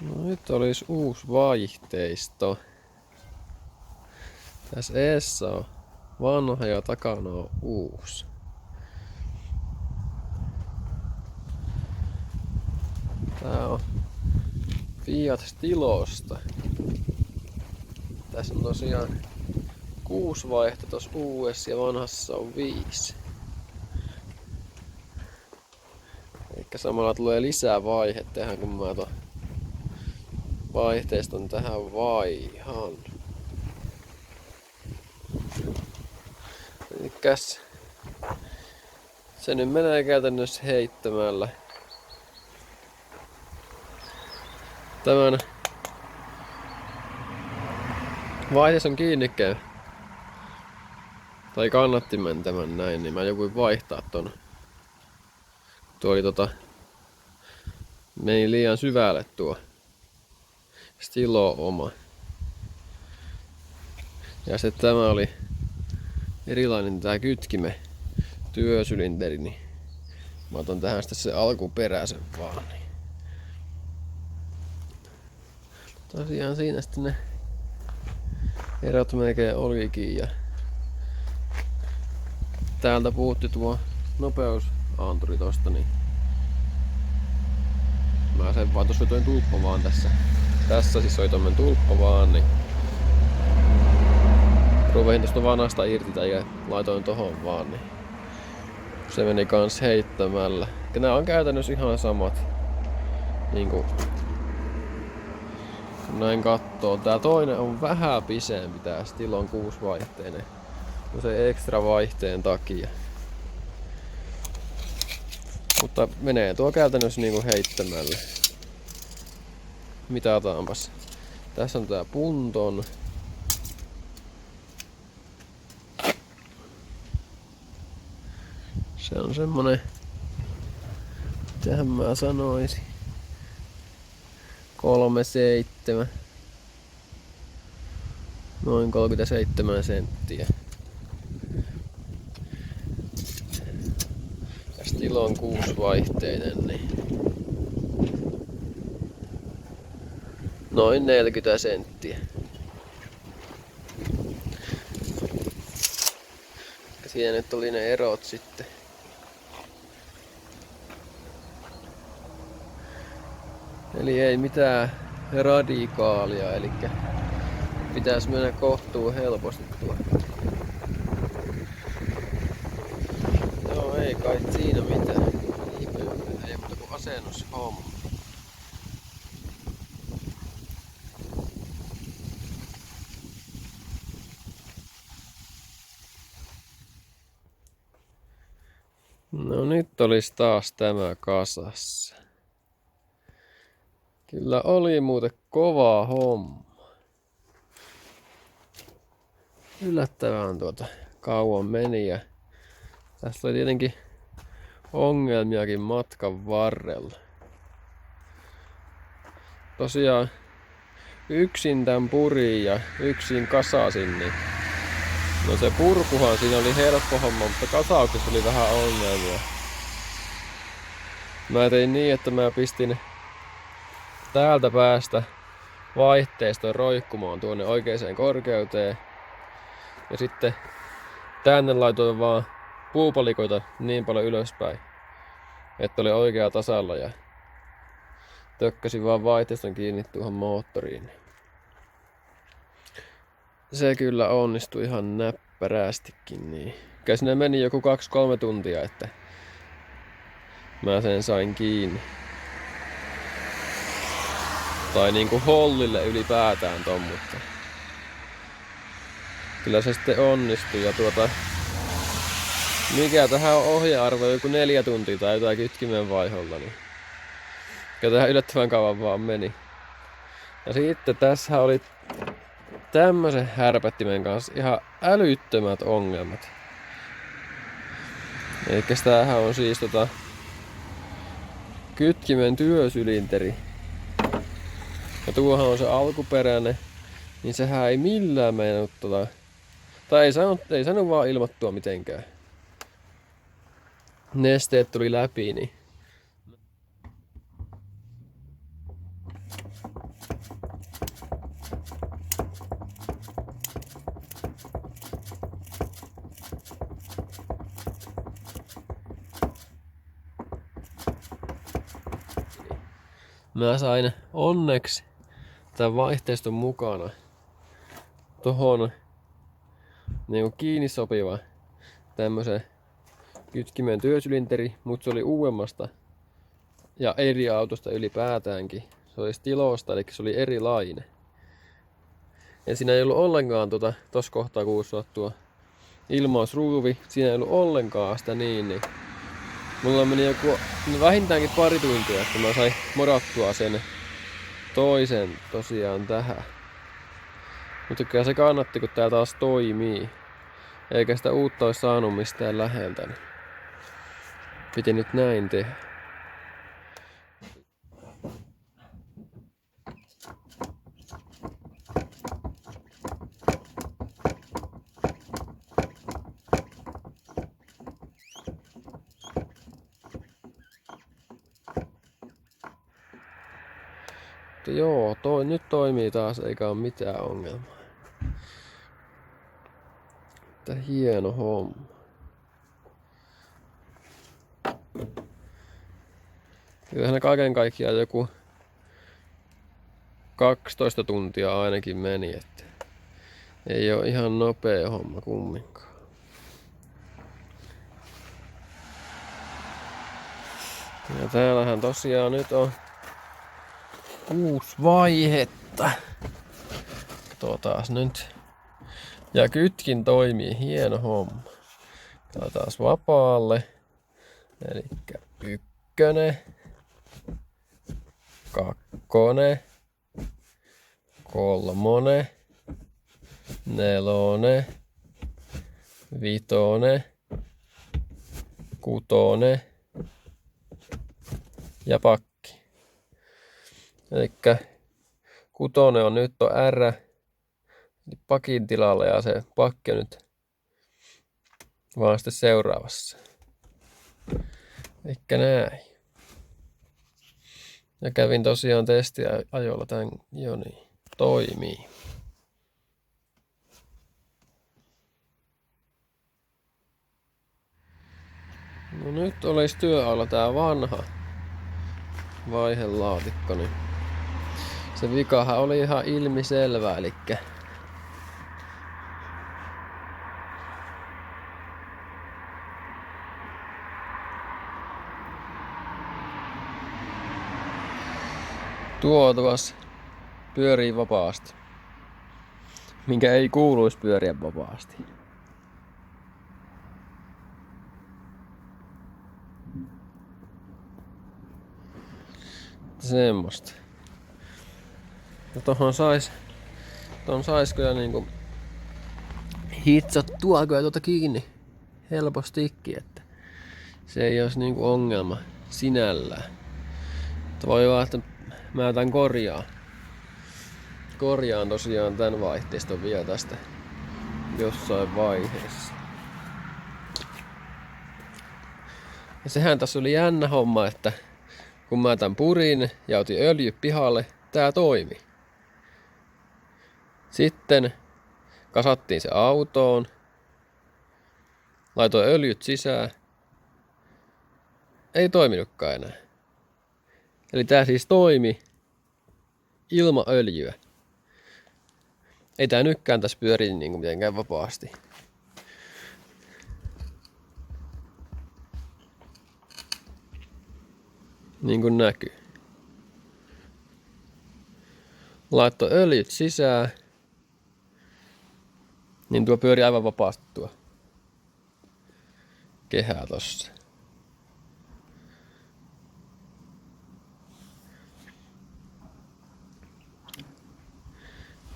No nyt olisi uusi vaihteisto. Tässä eessä on vanha ja takana on uusi. Tää on Fiat Stilosta. Tässä on tosiaan 6 vaihto tuossa uudessa ja vanhassa on 5. Eikä samalla tulee lisää vaihe tähän, kun mä ton vaihteiston tähän vaihan. Elikkäs se nyt menee käytännössä heittämällä. Tämän vaihteis on kiinnikkeen. Tai kannattimen tämän näin, niin mä joku vaihtaa ton. Tuo oli meni liian syvälle tuo Stilo oma. Ja sitten tämä oli erilainen tää kytkime työsylinteri, niin mä otan tähän sitten se alkuperäisen vaan. Tosiaan siinä sitten ne erot melkein olikin ja täältä puutti tuo nopeusaanturi tosta, niin mä sen vaan tossa toin tulppa vaan tässä. Tässä siis oli tommonen tulppa vaan, niin ruvehin tosta vanasta irti ja laitoin tohon vaan, niin se meni kans heittämällä. Ja nää on käytännössä ihan samat. Niinku näin kattoo. Tää toinen on vähän pisempi, tää Stilon 6-vaihteinen. No se ekstra vaihteen takia. Mutta menee tuo käytännössä niinku heittämällä. Mitataanpas. Tässä on tää punton. Se on semmonen, mitähän mä sanoisin, 37. Noin 37 senttiä. Ja Stilo on 6-vaihteinen, niin noin 40 senttiä. Ja siinä nyt oli ne erot sitten. Eli ei mitään radikaalia, eli pitäisi mennä kohtuun helposti tuo. Joo, ei kai siinä mitään. Ei muuta kuin asennushomma. No nyt olisi taas tämä kasassa. Kyllä oli muuten kova homma. Yllättävän kauan meni ja tässä oli tietenkin ongelmiakin matkan varrella. Tosiaan yksin tän purin ja yksin kasasin, niin no se purkuhan siinä oli helppo homma, mutta kasauksessa oli vähän ongelmia. Mä tein niin, että mä pistin täältä päästä vaihteistoon roikkumaan tuonne oikeaan korkeuteen. Ja sitten tänne laitoin vaan puupalikoita niin paljon ylöspäin, että oli oikea tasalla ja tökkäsin vaan vaihteiston kiinni tuohon moottoriin. Se kyllä onnistui ihan näppärästikin niin. Kyllä sinne meni joku 2-3 tuntia, että mä sen sain kiinni. Tai niinku hollille ylipäätään ton, mutta kyllä se sitten onnistui ja mikä tähän on ohjearvo joku 4 tuntia tai jotain kytkimen vaiholla, niin kyllä tähän yllättävän kauan vaan meni. Ja sitten tässä oli tämmösen härpättimen kanssa ihan älyttömät ongelmat. Elikkäs tämähän on siis kytkimen työsylinteri. Ja tuohan on se alkuperäinen, niin sehän ei millään meinannut tai ei saanut vaan ilmoittua mitenkään. Nesteet tuli läpi, niin Mä sain onneksi tämän vaihteiston mukana tohon niinku kiinni sopiva tämmösen kytkimen työsylinteri, mutta se oli uudemmasta ja eri autosta ylipäätäänkin. Se oli Stilosta, eli se oli erilainen. Ja siinä ei ollut ollenkaan tossa kohtaa, kun tuo ilmausruuvi, siinä ei ollut ollenkaan sitä niin. Mulla meni joku vähintäänkin pari tuntia, että mä sain modattua sen toisen tosiaan tähän. Mutta kyllä se kannatti, kun tää taas toimii. Eikä sitä uutta olisi saanut mistään läheltä. Niin piti nyt näin tehdä. Mutta joo, nyt toimii taas eikä ole mitään ongelmaa. Että hieno homma. Kyllähän kaiken kaikkiaan joku 12 tuntia ainakin meni, että ei ole ihan nopea homma kumminkaan. Ja täällähän tosiaan nyt on 6 vaihetta. Katsotaas nyt. Ja kytkin toimii, hieno homma. Katsotaan vapaalle. Elikkä 1, 2, 3, 4, 5, 6 ja pakki. Elikkä 6 on nyt R eli pakin tilalla ja se pakki on nyt vaan sitten seuraavassa. Elikkä näin. Ja kävin tosiaan testiä ajolla tän jo niin. Toimii. No nyt olisi työalla tää vanha vaihelaatikko, niin se vikahan oli ihan ilmiselvä, elikkä tuo tuossa pyörii vapaasti, minkä ei kuuluisi pyöriä vapaasti. Semmosta. Ja tohon sais kyllä niinku hitsattua kyllä kiinni helpostikin, että se ei olisi niinku ongelma sinällään. Mutta voi vaan, että mä tän korjaan tosiaan tän vaihteiston vielä tästä jossain vaiheessa. Ja sehän tässä oli jännä homma, että kun mä tän purin ja otin öljy pihalle, tää toimi. Sitten kasattiin se autoon, laitoin öljyt sisään, ei toiminutkaan enää. Eli tää siis toimi ilman öljyä. Ei tää nytkään tässä pyöri niinku mitenkään vapaasti. Niin kuin näkyy. Laittoi öljyt sisään. Niin tuo pyöri aivan vapaasti tuo kehää tossa.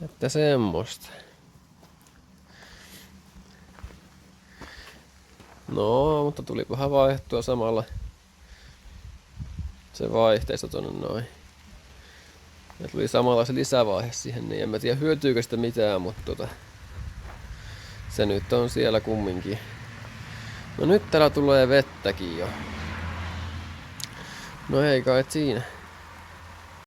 Että semmoista. No, mutta tulipahan vaihtua samalla se vaihteisto tonne noin. Ja tuli samalla se lisävaihe siihen, niin en mä tiedä hyötyykö sitä mitään, mutta se nyt on siellä kumminkin. No nyt täällä tulee vettäkin jo. No ei kai siinä.